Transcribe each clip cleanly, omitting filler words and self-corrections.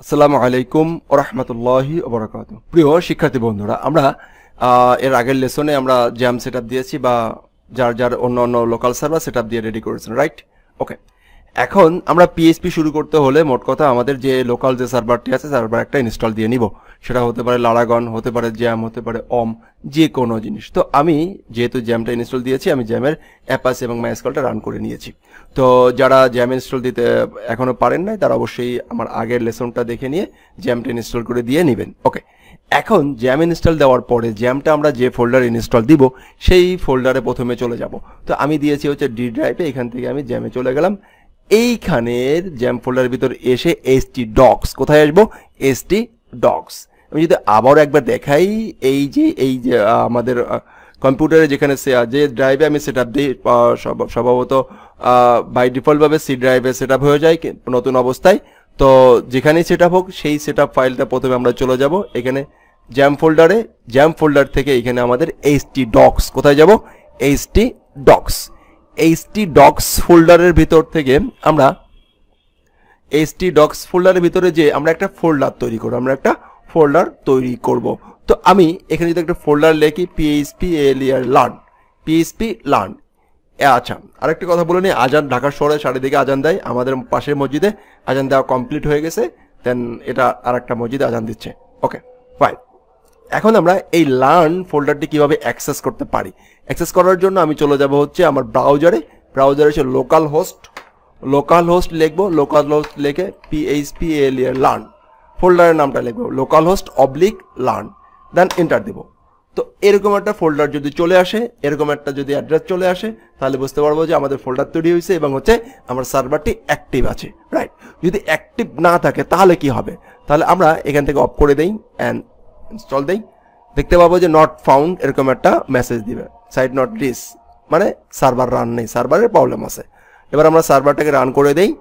আসসালামু আলাইকুম ওয়া রাহমাতুল্লাহি ওয়া বারাকাতুহু। প্রিয় শিক্ষার্থী বন্ধুরা, আমরা এর আগের লেসনে আমরা জ্যাম সেটআপ দিয়েছি বা যার অন্য লোকাল সার্ভার সেটআপ দিয়ে রেডি করেছেন, রাইট? ওকে, এখন আমরা পিএইচপি শুরু করতে হলে মোট কথা আমাদের যে লোকাল যে সার্ভারটি আছে সার্ভার একটা ইনস্টল দিয়ে নিব। সেটা হতে পারে লারাগন, হতে পারে জ্যাম, হতে পারে যে কোনো জিনিস। তো আমি যেহেতু জ্যামটা ইনস্টল দিয়েছি, আমি জ্যামের অ্যাপাচি এবং মাইস্কলটা রান করে নিয়েছি। তো যারা জ্যাম ইনস্টল দিতে এখনো পারেন নাই তারা অবশ্যই আমার আগের লেসনটা দেখে নিয়ে জ্যামটা ইনস্টল করে দিয়ে নেবেন। ওকে, এখন জ্যাম ইনস্টল দেওয়ার পরে জ্যামটা আমরা যে ফোল্ডারে ইনস্টল দিব সেই ফোল্ডারে প্রথমে চলে যাব। তো আমি দিয়েছি হচ্ছে ডি ড্রাইভে, এখান থেকে আমি জ্যামে চলে গেলাম। এইখানের জ্যাম ফোল্ডারের ভিতর এসে htdocs, কোথায় আসবো? htdocs। আমি যদি আবারও একবার দেখাই, এই যে আমাদের কম্পিউটারে যেখানে যে ড্রাইভে আমি সেট আপ দিই, স্বভাবত বাই ডিফল্টভাবে সি ড্রাইভে সেট আপ হয়ে যায় নতুন অবস্থায়। তো যেখানেই সেট আপ হোক সেই সেট আপ ফাইলটা প্রথমে আমরা চলে যাব এখানে জ্যাম ফোল্ডারে। জ্যাম ফোল্ডার থেকে এখানে আমাদের htdocs, কোথায় যাব? htdocs ফোল্ডারের ভিতর থেকে আমরা htdocs ফোল্ডারের ভিতরে যে আমরা একটা ফোল্ডার তৈরি করব। তো আমি এখানে যদি একটা ফোল্ডার লিখি PHP learn। আচ্ছা, আরেকটা কথা বলে নিই, আজান ঢাকার শহরে চারিদিকে আজান দেয়, আমাদের পাশের মসজিদে আজান দেওয়া কমপ্লিট হয়ে গেছে, দেন এটা আরেকটা মসজিদে আজান দিচ্ছে। ওকে ফাইন, এখন আমরা এই লার্ন ফোল্ডারটি কিভাবে অ্যাক্সেস করতে পারি? অ্যাক্সেস করার জন্য আমি চলে যাব হচ্ছে আমার ব্রাউজারে হচ্ছে লোকাল হোস্ট লিখবো। লোকাল হোস্ট লিখে PHP learn ফোল্ডারের নামটা লিখবো localhost/learn, দেন এন্টার দেব। তো এরকম একটা ফোল্ডার যদি চলে আসে, এরকম একটা যদি অ্যাড্রেস চলে আসে, তাহলে বুঝতে পারবো যে আমাদের ফোল্ডার তৈরি হয়েছে এবং হচ্ছে আমার সার্ভারটি অ্যাক্টিভ আছে, রাইট? যদি অ্যাক্টিভ না থাকে তাহলে কি হবে? তাহলে আমরা এখান থেকে অফ করে দেই অ্যান্ড ইনস্টল দেই, দেখতে পাবো যে নট ফাউন্ড এরকম একটা মেসেজ দিবে, সাইট নট রিচ, মানে সার্ভার রান নেই, সার্ভারের প্রবলেম আছে। এবার আমরা সার্ভারটাকে রান করে দেই,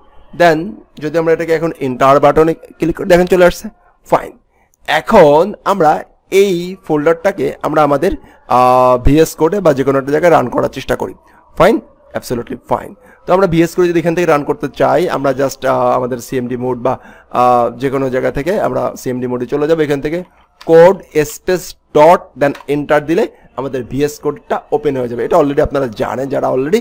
দেন যদি আমরা এটাকে এখন এন্টার বাটনে ক্লিক করে দেখেন চলে আসছে, ফাইন। এখন আমরা এই ফোল্ডারটাকে আমরা আমাদের ভিএস কোডে বা যে কোনো একটা জায়গায় রান করার চেষ্টা করি। Fine, absolutely fine. তো আমরা ভিএস কোডে যদি এখান থেকে রান করতে চাই, আমরা জাস্ট আমাদের সিএমডি মোড বা যে কোনো জায়গা থেকে আমরা সিএমডি মোডে চলে যাবো। এখান থেকে code space dot then enter দিলে আমাদের ভিএস কোডটা ওপেন হয়ে যাবে। এটা অলরেডি আপনারা জানেন যারা অলরেডি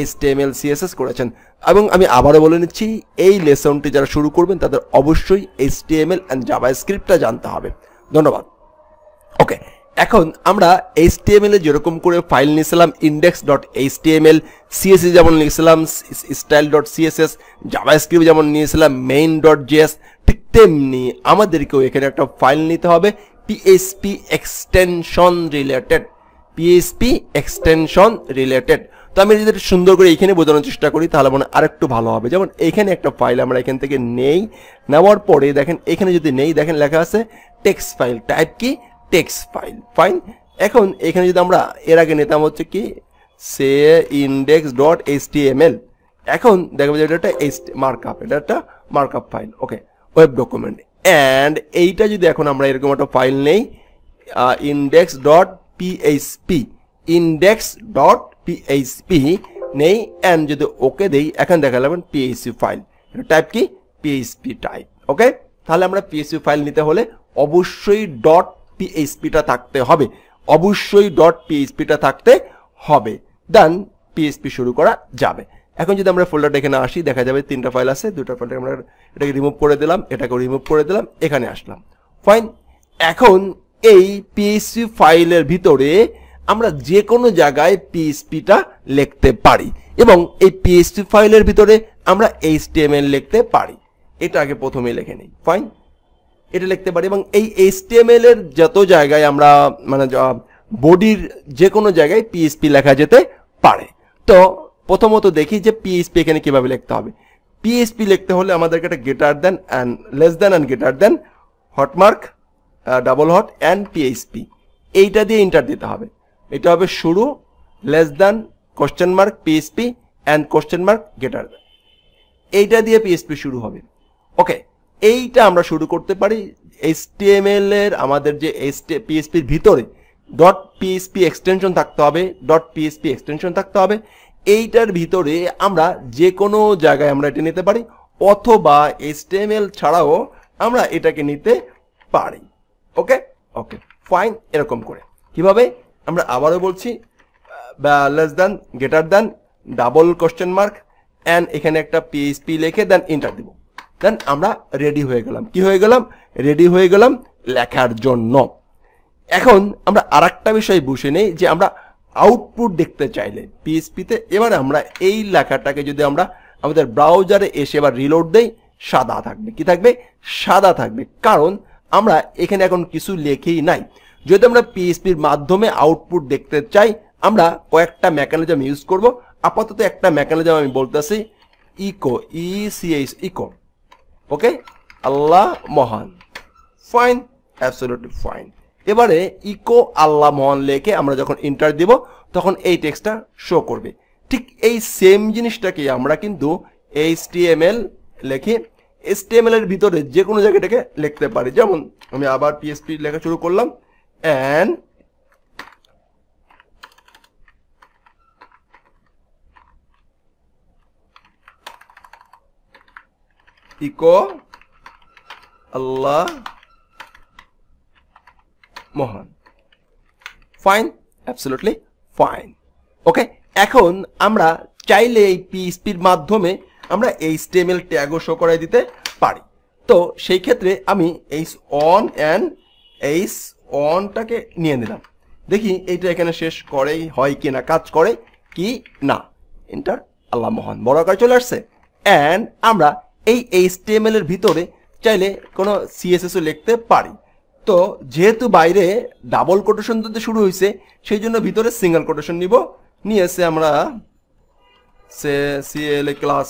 HTML CSS করেছেন। এবং আমি আবারও বলে নিচ্ছি, এই লেসনটি যারা শুরু করবেন তাদের অবশ্যই HTML অ্যান্ড জাভাস্ক্রিপ্টটা জানতে হবে। ধন্যবাদ। ওকে, এখন আমরা HTML এ যেরকম করে ফাইল নিয়েছিলাম index.html, CSS যেমন নিয়েছিলাম style.css, জাভাস্ক্রিপ্ট যেমন নিয়েছিলাম main.js, ঠিক তেমনি আমাদেরকেও এখানে একটা ফাইল নিতে হবে PHP এক্সটেনশন রিলেটেড। তো আমি যদি সুন্দর করে এইখানে বোঝানোর চেষ্টা করি তাহলে মনে আরেকটু ভালো হবে। যেমন এইখানে একটা ফাইল আমরা এখান থেকে নেওয়ার পরে দেখেন এখানে যদি দেখেন লেখা আছে টেক্সট ফাইল, টাইপ কি? Text file. ফাইন, এখন এখানে যদি আমরা এর আগে নিতাম হচ্ছে কি সে index.html, এখন দেখবো যে এটা একটা মার্কআপ, এটা একটা markup file. Okay, web document. And এইটা যদি এখন আমরা এরকম একটা ফাইল নেই index.php নেই, অ্যান্ড যদি ওকে দেই, এখন দেখা যাবেন PHP ফাইল, এটা টাইপ কি? PHP type. ওকে, তাহলে আমরা PHP ফাইল নিতে হলে অবশ্যই .phpটা থাকতে হবে, দেন PHP শুরু করা যাবে। এখন যদি আমরা ফোল্ডারটা এখানে আসি, দেখা যাবে তিনটা ফাইল আছে, দুটো ফাইল আমরা এটাকে রিমুভ করে দিলাম, এটাকে রিমুভ করে দিলাম, এখানে আসলাম। ফাইন, এখন এই PHP ফাইলের ভিতরে আমরা যে কোনো জায়গায় PHPটা লিখতে পারি এবং এই PHP ফাইলের ভিতরে আমরা HTML লিখতে পারি। এটা আগে প্রথমেই লিখে নিই। ফাইন, এটা লিখতে পারি এবং এই HTML এর যত জায়গায় আমরা মানে বডির যে কোনো জায়গায় PHP লেখা যেতে পারে। তো প্রথমত দেখি যে PHP এখানে কিভাবে লিখতে হবে। PHP লিখতে হলে আমাদেরকে একটা greater than and less than and greater than hot mark double hot and PHP, এইটা দিয়ে এন্টার দিতে হবে। এটা হবে শুরু, less than question mark PHP and question mark greater than, এইটা দিয়ে PHP শুরু হবে। ওকে, এইটা আমরা শুরু করতে পারি। HTML এর আমাদের যে PHP এর ভিতরে .php এক্সটেনশন থাকতে হবে, এইটার ভিতরে আমরা যে কোনো জায়গায় আমরা এটা নিতে পারি, অথবা HTML ছাড়াও আমরা এটাকে নিতে পারি। ওকে ওকে ফাইন। এরকম করে কিভাবে আমরা আবারও বলছি, less than, greater than, double question mark and এখানে একটা পিএইচপি লিখে দেন এন্টার দিব, দেন আমরা রেডি হয়ে গেলাম। কি হয়ে গেলাম? রেডি হয়ে গেলাম লেখার জন্য। এখন আমরা আরেকটা বিষয় বুঝে নেই যে আমরা আউটপুট দেখতে চাইলে পিএইচপিতে এবারে আমরা এই লেখাটাকে যদি আমরা আমাদের ব্রাউজারে এসে এবার রিলোড দেই, সাদা থাকবে। কি থাকবে? সাদা থাকবে, কারণ আমরা এখানে এখন কিছু লেখেই নাই। যদি আমরা পিএইচপির মাধ্যমে আউটপুট দেখতে চাই, আমরা কয়েকটা মেকানিজম ইউজ করব। আপাতত একটা মেকানিজম আমি বলতেছি, ইকো, ইসিএইচ, ইকো। ওকে, আল্লাহ মহান। Fine, absolutely fine. এবারে ইকো আল্লাহ মহান লেখে আমরা যখন এন্টার দিব তখন এই টেক্সটটা শো করবে। ঠিক এই সেম জিনিসটাকে আমরা কিন্তু HTML লিখে HTML এর ভিতরে যে কোনো জায়গাটাকে লিখতে পারি। যেমন আমি আবার PHP লেখা শুরু করলাম, and ইকো আল্লাহ মহান। Fine, absolutely fine. ওকে, এখন আমরা চাইলে এই পিএইচপির মাধ্যমে আমরা HTML ট্যাগও শো করাই দিতে পারি। তো সেই ক্ষেত্রে আমি h1 and h1টাকে নিয়ে নিলাম। দেখি এইটা এখানে শেষ করেই হয় কি না, কাজ করে কি না। এন্টার, আল্লাহ মহান বড় আকারে চলে আসছে। অ্যান্ড আমরা এই HTML এর ভিতরে চাইলে কোনো CSSও লিখতে পারি। তো যেহেতু বাইরে ডাবল কোটেশন দিতে শুরু হয়েছে, সেই জন্য ভিতরে সিঙ্গেল কোটেশন নিব। নিয়ে এসে আমরা CLA ক্লাস,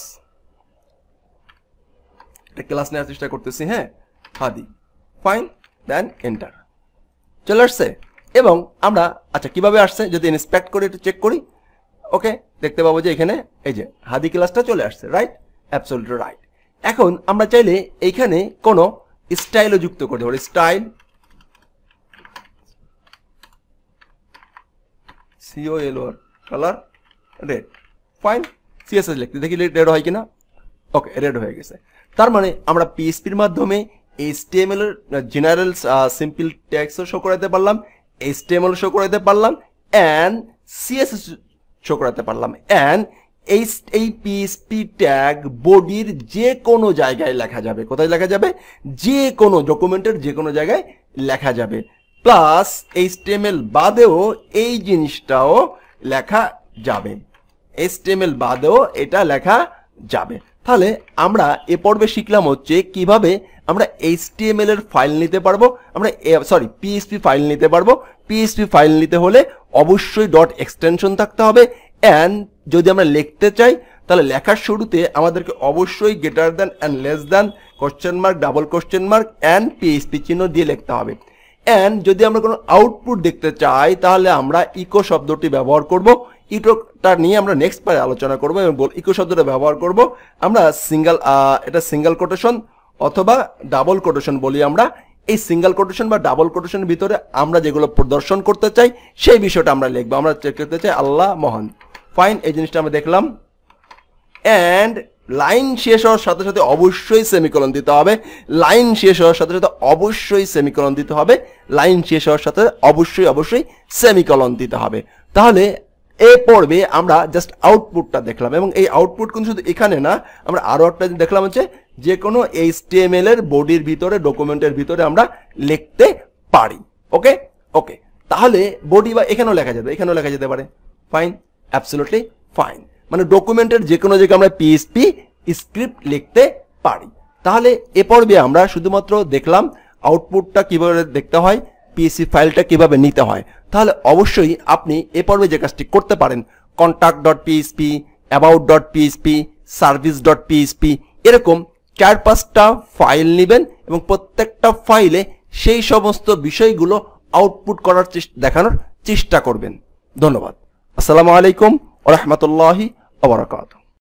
একটা ক্লাস নেওয়ার চেষ্টা করতেছি। হ্যাঁ, হাদি। ফাইন, দেন এন্টার, চলে আসছে। এবং আমরা আচ্ছা কিভাবে আসছে যদি ইন্সপেক্ট করে একটু চেক করি, ওকে, দেখতে পাবো যে এখানে এই যে হাদি ক্লাসটা চলে আসছে। Right, absolutely right. এখন আমরা চাইলে এইখানে কোনো স্টাইলও যুক্ত করতে পারি। Style, COLOR, colour red. Fine, CSS লিখতে দেখি রেড হয় কিনা। ওকে, রেড হয়ে গেছে। তার মানে আমরা পিএইচপির মাধ্যমে HTML এর জেনারেল সিম্পল ট্যাগসও শো করাতে পারলাম, HTML শো করাতে পারলাম, অ্যান্ড CSS শো করাতে পারলাম। অ্যান্ড এই পিএইচপি ট্যাগ বডির যে কোনো জায়গায় লেখা যাবে। কোথায় লেখা যাবে? যে কোনো ডকুমেন্টের যে কোনো জায়গায় লেখা যাবে। প্লাস HTML বাদেও এই জিনিসটাও লেখা যাবে। HTML বাদেও এটা লেখা যাবে। তাহলে আমরা এ পর্বে শিখলাম হচ্ছে কিভাবে আমরা HTML এর ফাইল নিতে পারবো, আমরা PHP ফাইল নিতে পারবো। PHP ফাইল নিতে হলে অবশ্যই ডট এক্সটেনশন থাকতে হবে। অ্যান্ড যদি আমরা লিখতে চাই তাহলে লেখার শুরুতে আমাদেরকে অবশ্যই greater than and less than, question mark, double question mark and PHP চিহ্ন দিয়ে লিখতে হবে। অ্যান্ড যদি আমরা কোনো আউটপুট দেখতে চাই তাহলে আমরা ইকো শব্দটি ব্যবহার করব। ইকোটা নিয়ে আমরা নেক্সট পারে আলোচনা করব এবং ইকো শব্দটা ব্যবহার করব আমরা এটা সিঙ্গেল কোটেশন অথবা ডাবল কোটেশন বলি আমরা। এই সিঙ্গেল কোটেশন বা ডাবল কোটেশনের ভিতরে আমরা যেগুলো প্রদর্শন করতে চাই সেই বিষয়টা আমরা লিখবো। আমরা চেক করতে চাই আল্লাহ মহান। ফাইন, এই জিনিসটা আমরা দেখলাম। অ্যান্ড লাইন শেষ হওয়ার সাথে সাথে অবশ্যই সেমিকোলন দিতে হবে। লাইন শেষ হওয়ার সাথে সাথে অবশ্যই সেমিকোলন দিতে হবে। লাইন শেষ হওয়ার সাথে অবশ্যই সেমিকোলন দিতে হবে। তাহলে এই পর্বে আমরা জাস্ট আউটপুটটা দেখলাম এবং এই আউটপুট কিন্তু শুধু এখানে না, আমরা আরো একটা দেখলাম হচ্ছে যে কোনো HTML এর বডির ভিতরে, ডকুমেন্টের ভিতরে আমরা লিখতে পারি। ওকে ওকে, তাহলে বডি বা এখানেও লেখা যাবে, এখানেও লেখা যেতে পারে। Fine, absolutely fine. মানে ডকুমেন্টের যে কোনো জায়গায় আমরা PHP স্ক্রিপ্ট লিখতে পারি। তাহলে এ পর্বে আমরা শুধুমাত্র দেখলাম আউটপুটটা কিভাবে দেখতে হয়, PHP ফাইলটা কিভাবে নিতে হয়। তাহলে অবশ্যই আপনি এ পর্বে যে কাজটি করতে পারেন, contact.php, about.php, service.php এরকম 4-5টা ফাইল নেবেন এবং প্রত্যেকটা ফাইলে সেই সমস্ত বিষয়গুলো আউটপুট করার দেখানোর চেষ্টা করবেন। ধন্যবাদ। আসসালামু আলাইকুম ওয়া রাহমাতুল্লাহি ওয়া বারাকাতুহু।